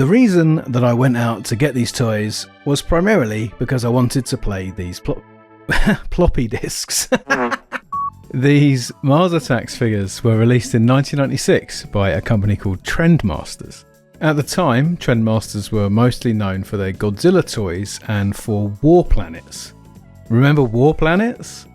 The reason that I went out to get these toys was primarily because I wanted to play these floppy disks. These Mars Attacks figures were released in 1996 by a company called Trendmasters. At the time, Trendmasters were mostly known for their Godzilla toys and for War Planets. Remember War Planets?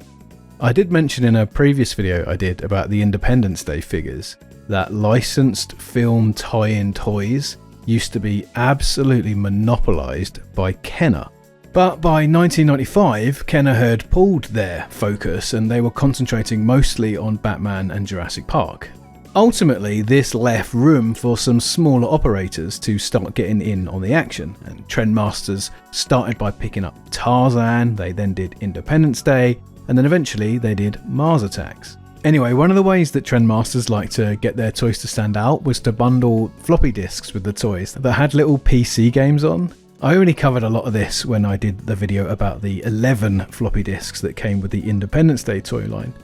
I did mention in a previous video I did about the Independence Day figures that licensed film tie-in toys used to be absolutely monopolised by Kenner. But by 1995, Kenner had pulled their focus and they were concentrating mostly on Batman and Jurassic Park. Ultimately, this left room for some smaller operators to start getting in on the action, and Trendmasters started by picking up Tarzan, they then did Independence Day, and then eventually they did Mars Attacks. Anyway, one of the ways that Trendmasters liked to get their toys to stand out was to bundle floppy disks with the toys that had little PC games on. I already covered a lot of this when I did the video about the 11 floppy disks that came with the Independence Day toy line.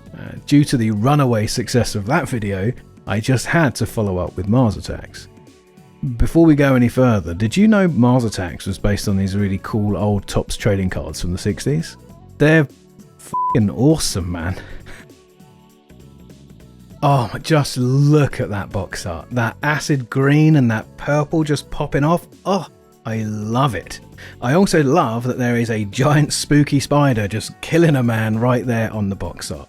Due to the runaway success of that video, I just had to follow up with Mars Attacks. Before we go any further, did you know Mars Attacks was based on these really cool old Topps trading cards from the 60s? They're f***ing awesome, man. Oh, just look at that box art. That acid green and that purple just popping off. Oh, I love it. I also love that there is a giant spooky spider just killing a man right there on the box art.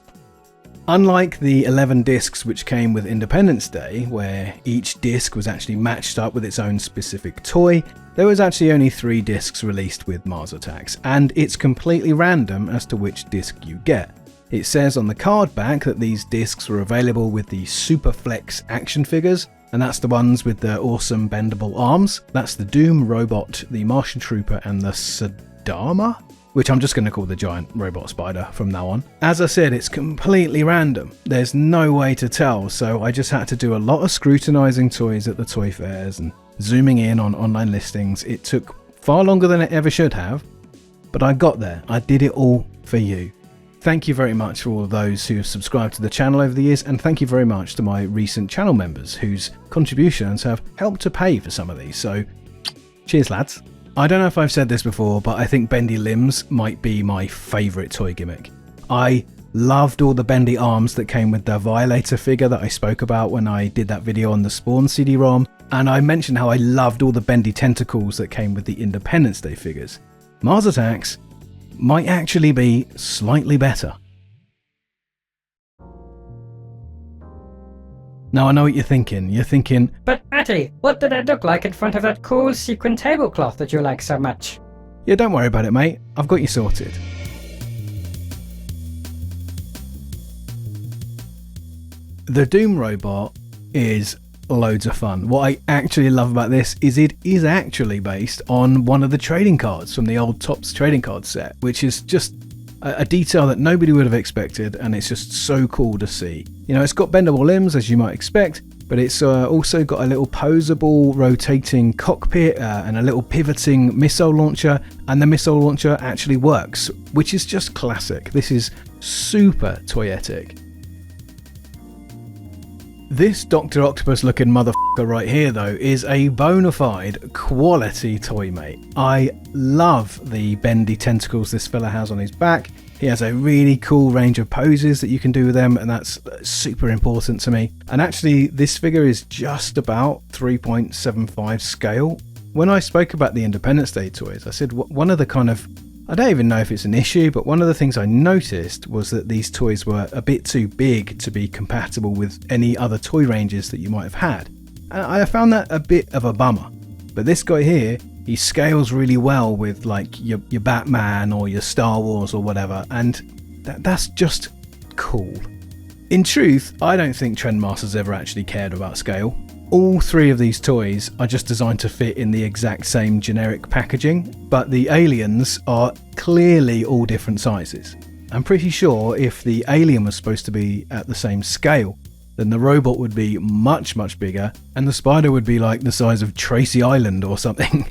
Unlike the 11 discs which came with Independence Day, where each disc was actually matched up with its own specific toy, there was actually only 3 discs released with Mars Attacks, and it's completely random as to which disc you get. It says on the card back that these discs were available with the Superflex action figures, and that's the ones with the awesome bendable arms. That's the Doom robot, the Martian Trooper, and the Sadama, which I'm just going to call the giant robot spider from now on. As I said, it's completely random. There's no way to tell, so I just had to do a lot of scrutinising toys at the toy fairs and zooming in on online listings. It took far longer than it ever should have, but I got there. I did it all for you. Thank you very much for all of those who have subscribed to the channel over the years, and thank you very much to my recent channel members whose contributions have helped to pay for some of these, so cheers lads. I don't know if I've said this before, but I think bendy limbs might be my favourite toy gimmick. I loved all the bendy arms that came with the Violator figure that I spoke about when I did that video on the Spawn CD-ROM, and I mentioned how I loved all the bendy tentacles that came with the Independence Day figures. Mars Attacks might actually be slightly better. Now I know what you're thinking. You're thinking, but Matty, what did it look like in front of that cool sequin tablecloth that you like so much? Yeah, don't worry about it, mate. I've got you sorted. The Doom robot is loads of fun. What I actually love about this is it is actually based on one of the trading cards from the old Topps trading card set, which is just a detail that nobody would have expected, and it's just so cool to see. You know, it's got bendable limbs as you might expect, but it's also got a little posable rotating cockpit and a little pivoting missile launcher, and the missile launcher actually works, which is just classic. This is super toyetic. This Dr. Octopus looking motherfucker right here though is a bona fide quality toy, mate. I love the bendy tentacles this fella has on his back. He has a really cool range of poses that you can do with them, and that's super important to me. And actually this figure is just about 3.75 scale. When I spoke about the Independence Day toys, I said one of the kind of, I don't even know if it's an issue, but one of the things I noticed was that these toys were a bit too big to be compatible with any other toy ranges that you might have had. And I found that a bit of a bummer. But this guy here, he scales really well with like your Batman or your Star Wars or whatever, and that's just cool. In truth, I don't think Trendmasters ever actually cared about scale. All 3 of these toys are just designed to fit in the exact same generic packaging, but the aliens are clearly all different sizes. I'm pretty sure if the alien was supposed to be at the same scale, then the robot would be much, much bigger, and the spider would be like the size of Tracy Island or something.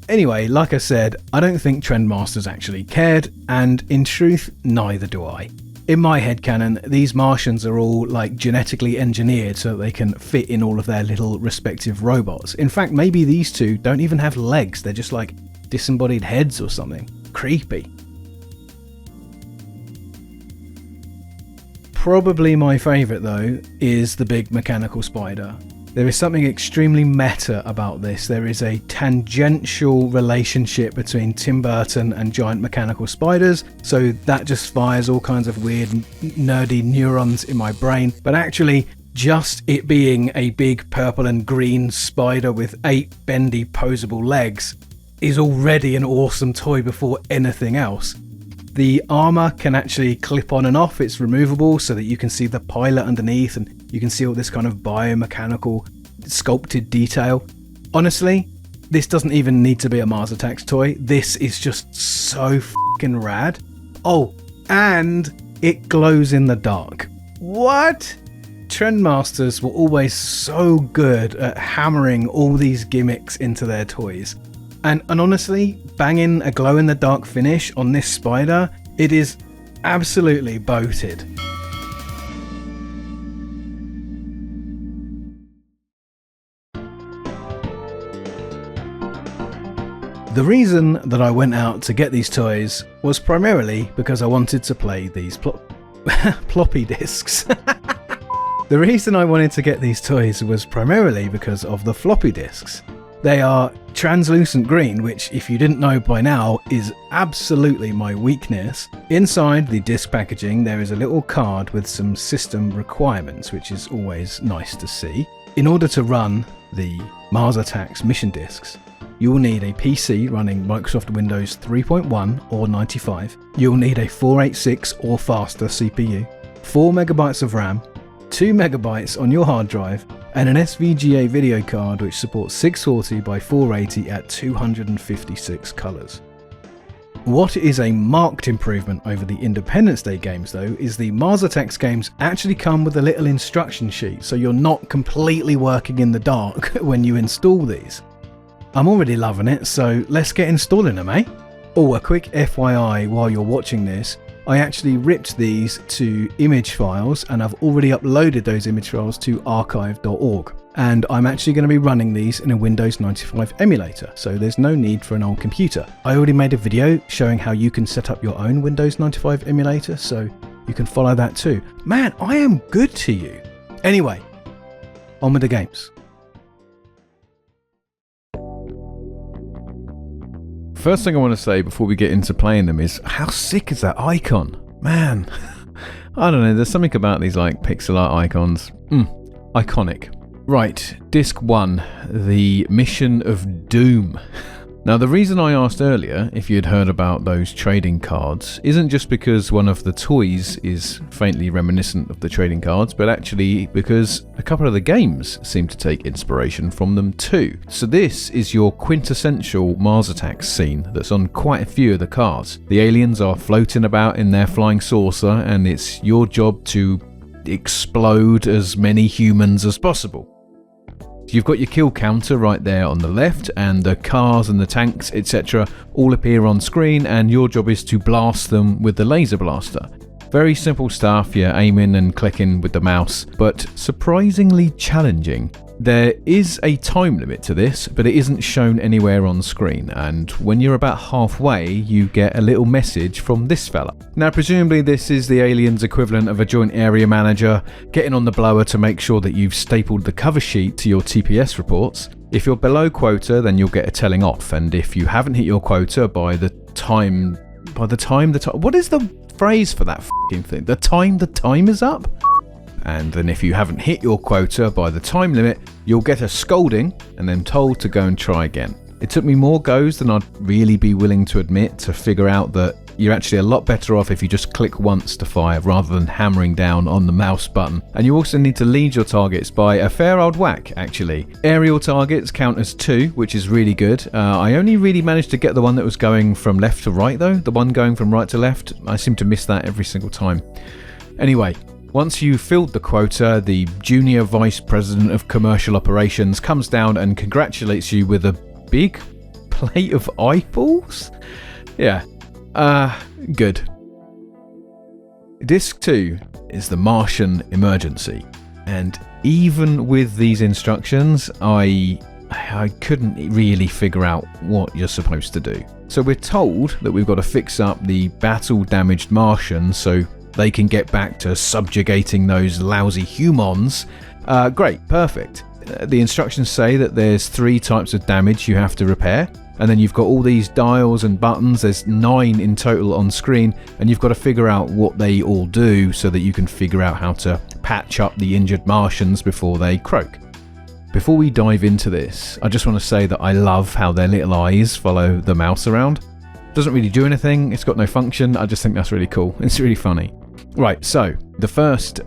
Anyway, like I said, I don't think Trendmasters actually cared, and in truth, neither do I. In my headcanon, these Martians are all like genetically engineered so that they can fit in all of their little respective robots. In fact, maybe these two don't even have legs, they're just like disembodied heads or something. Creepy. Probably my favourite though is the big mechanical spider. There is something extremely meta about this. There is a tangential relationship between Tim Burton and giant mechanical spiders, so that just fires all kinds of weird nerdy neurons in my brain. But actually, just it being a big purple and green spider with 8 bendy posable legs is already an awesome toy before anything else. The armour can actually clip on and off, it's removable so that you can see the pilot underneath and you can see all this kind of biomechanical sculpted detail. Honestly, this doesn't even need to be a Mars Attacks toy, this is just so f***ing rad. Oh, and it glows in the dark. What? Trendmasters were always so good at hammering all these gimmicks into their toys. And honestly, banging a glow-in-the-dark finish on this spider, it is absolutely boated. The reason that I went out to get these toys was primarily because I wanted to play these floppy disks. The reason I wanted to get these toys was primarily because of the floppy disks. They are translucent green, which if you didn't know by now is absolutely my weakness. Inside the disc packaging there is a little card with some system requirements, which is always nice to see. In order to run the Mars Attacks mission discs, you will need a PC running Microsoft Windows 3.1 or 95. You will need a 486 or faster CPU, 4 megabytes of RAM, 2 megabytes on your hard drive, and an SVGA video card which supports 640 by 480 at 256 colours. What is a marked improvement over the Independence Day games though is the Mars Attacks games actually come with a little instruction sheet, so you're not completely working in the dark when you install these. I'm already loving it, so let's get installing them, eh? Oh, a quick FYI while you're watching this, I actually ripped these to image files and I've already uploaded those image files to archive.org. And I'm actually going to be running these in a Windows 95 emulator, so there's no need for an old computer. I already made a video showing how you can set up your own Windows 95 emulator, so you can follow that too. Man, I am good to you. Anyway, on with the games. First thing I want to say before we get into playing them is how sick is that icon? Man, I don't know, there's something about these like pixel art icons. Iconic. Right, Disc 1, the Mission of Doom. Now the reason I asked earlier if you'd heard about those trading cards isn't just because one of the toys is faintly reminiscent of the trading cards, but actually because a couple of the games seem to take inspiration from them too. So this is your quintessential Mars Attacks scene that's on quite a few of the cards. The aliens are floating about in their flying saucer and it's your job to explode as many humans as possible. You've got your kill counter right there on the left, and the cars and the tanks, etc. all appear on screen, and your job is to blast them with the laser blaster. Very simple stuff, you're aiming and clicking with the mouse, but surprisingly challenging. There is a time limit to this, but it isn't shown anywhere on screen, and when you're about halfway, you get a little message from this fella. Now presumably this is the alien's equivalent of a joint area manager getting on the blower to make sure that you've stapled the cover sheet to your TPS reports. If you're below quota, then you'll get a telling off, and if you haven't hit your quota by the time, what is the phrase for that f***ing thing? The time is up? And then if you haven't hit your quota by the time limit, you'll get a scolding and then told to go and try again. It took me more goes than I'd really be willing to admit to figure out that you're actually a lot better off if you just click once to fire rather than hammering down on the mouse button. And you also need to lead your targets by a fair old whack, actually. Aerial targets count as 2, which is really good. I only really managed to get the one that was going from left to right though. The one going from right to left, I seem to miss that every single time. Anyway, once you've filled the quota, the Junior Vice President of Commercial Operations comes down and congratulates you with a big plate of eyeballs? Yeah. Good. Disc 2 is the Martian emergency, and even with these instructions, I couldn't really figure out what you're supposed to do. So we're told that we've got to fix up the battle-damaged Martians so they can get back to subjugating those lousy humans. Great, perfect. The instructions say that there's 3 types of damage you have to repair, and then you've got all these dials and buttons. There's 9 in total on screen, and you've got to figure out what they all do so that you can figure out how to patch up the injured Martians before they croak. Before we dive into this, I just want to say that I love how their little eyes follow the mouse around. Doesn't really do anything, it's got no function, I just think that's really cool. It's really funny. Right, so the first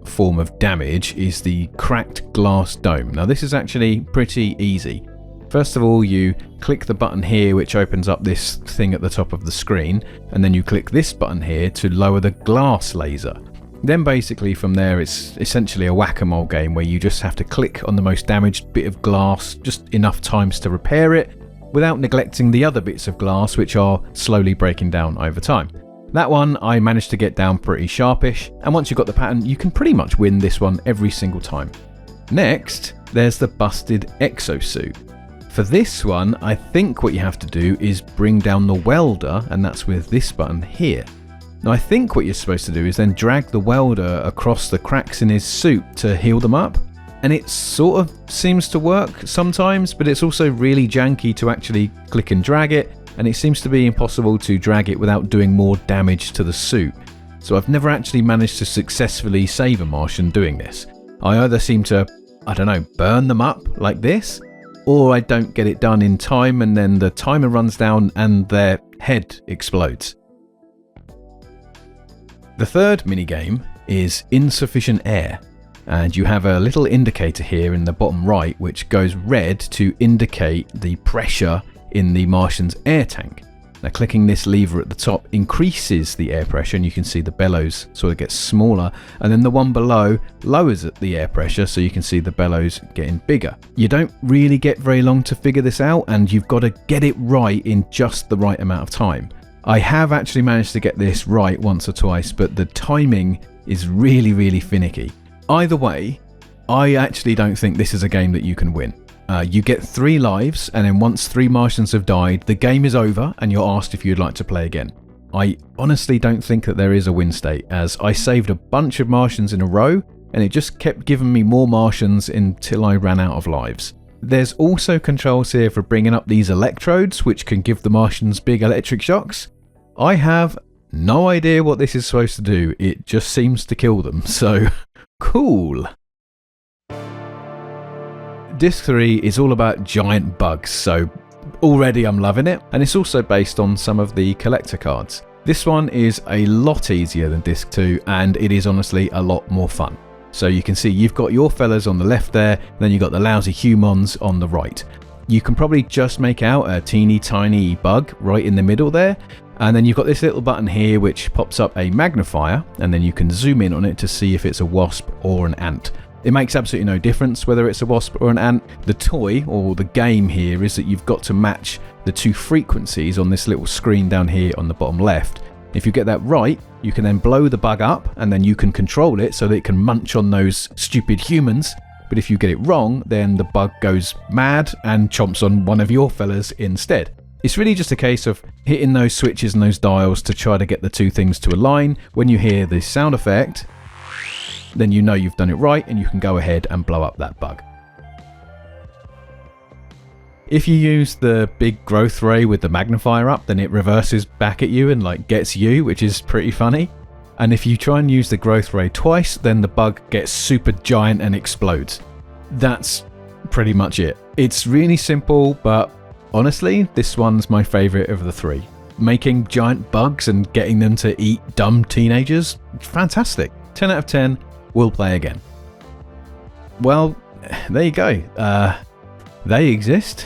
form of damage is the cracked glass dome. Now this is actually pretty easy. First of all, you click the button here which opens up this thing at the top of the screen, and then you click this button here to lower the glass laser. Then basically from there it's essentially a whack-a-mole game where you just have to click on the most damaged bit of glass just enough times to repair it without neglecting the other bits of glass which are slowly breaking down over time. That one I managed to get down pretty sharpish, and once you've got the pattern you can pretty much win this one every single time. Next, there's the busted exosuit. For this one, I think what you have to do is bring down the welder, and that's with this button here. Now I think what you're supposed to do is then drag the welder across the cracks in his suit to heal them up, and it sort of seems to work sometimes, but it's also really janky to actually click and drag it, and it seems to be impossible to drag it without doing more damage to the suit. So I've never actually managed to successfully save a Martian doing this. I either seem to, burn them up like this, or I don't get it done in time and then the timer runs down and their head explodes. The third minigame is insufficient air, and you have a little indicator here in the bottom right which goes red to indicate the pressure in the Martian's air tank. Now clicking this lever at the top increases the air pressure, and you can see the bellows sort of get smaller, and then the one below lowers the air pressure so you can see the bellows getting bigger. You don't really get very long to figure this out, and you've got to get it right in just the right amount of time. I have actually managed to get this right once or twice, but the timing is really, really finicky. Either way, I actually don't think this is a game that you can win. You get 3 lives, and then once 3 Martians have died, the game is over and you're asked if you'd like to play again. I honestly don't think that there is a win state, as I saved a bunch of Martians in a row and it just kept giving me more Martians until I ran out of lives. There's also controls here for bringing up these electrodes which can give the Martians big electric shocks. I have no idea what this is supposed to do, it just seems to kill them, so cool. Disc 3 is all about giant bugs, so already I'm loving it, and it's also based on some of the collector cards. This one is a lot easier than Disc 2, and it is honestly a lot more fun. So you can see you've got your fellas on the left there, then you've got the lousy humans on the right. You can probably just make out a teeny tiny bug right in the middle there, and then you've got this little button here which pops up a magnifier, and then you can zoom in on it to see if it's a wasp or an ant. It makes absolutely no difference whether it's a wasp or an ant. The toy, or the game here, is that you've got to match the 2 frequencies on this little screen down here on the bottom left. If you get that right, you can then blow the bug up, and then you can control it so that it can munch on those stupid humans. But if you get it wrong, then the bug goes mad and chomps on one of your fellas instead. It's really just a case of hitting those switches and those dials to try to get the 2 things to align. When you hear the sound effect, then you know you've done it right and you can go ahead and blow up that bug. If you use the big growth ray with the magnifier up, then it reverses back at you and gets you, which is pretty funny. And if you try and use the growth ray twice, then the bug gets super giant and explodes. That's pretty much it. It's really simple, but honestly, this one's my favourite of the 3. Making giant bugs and getting them to eat dumb teenagers, fantastic. 10 out of 10, we'll play again. Well, there you go. They exist.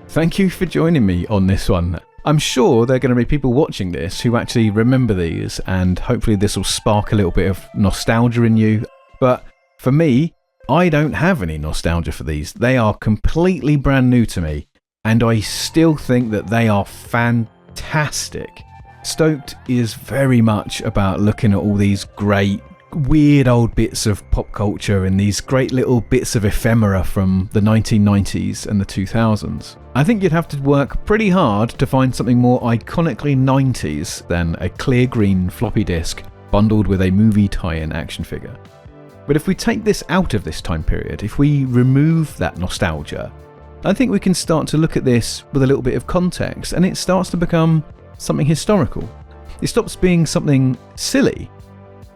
Thank you for joining me on this one. I'm sure there are going to be people watching this who actually remember these, and hopefully this will spark a little bit of nostalgia in you. But for me, I don't have any nostalgia for these. They are completely brand new to me, and I still think that they are fantastic. Stoked is very much about looking at all these great, weird old bits of pop culture and these great little bits of ephemera from the 1990s and the 2000s. I think you'd have to work pretty hard to find something more iconically 90s than a clear green floppy disk bundled with a movie tie-in action figure. But if we take this out of this time period, if we remove that nostalgia, I think we can start to look at this with a little bit of context, and it starts to become something historical. It stops being something silly,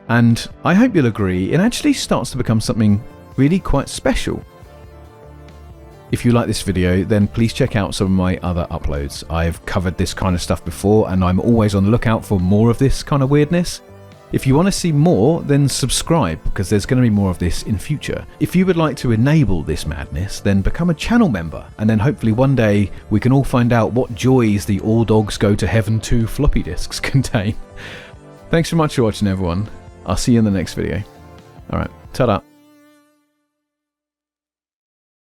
and I hope you'll agree, it actually starts to become something really quite special. If you like this video, then please check out some of my other uploads. I've covered this kind of stuff before, and I'm always on the lookout for more of this kind of weirdness. If you want to see more, then subscribe, because there's going to be more of this in future. If you would like to enable this madness, then become a channel member, and then hopefully one day we can all find out what joys the All Dogs Go to Heaven 2 floppy disks contain. Thanks so much for watching, everyone. I'll see you in the next video. Alright, ta-da.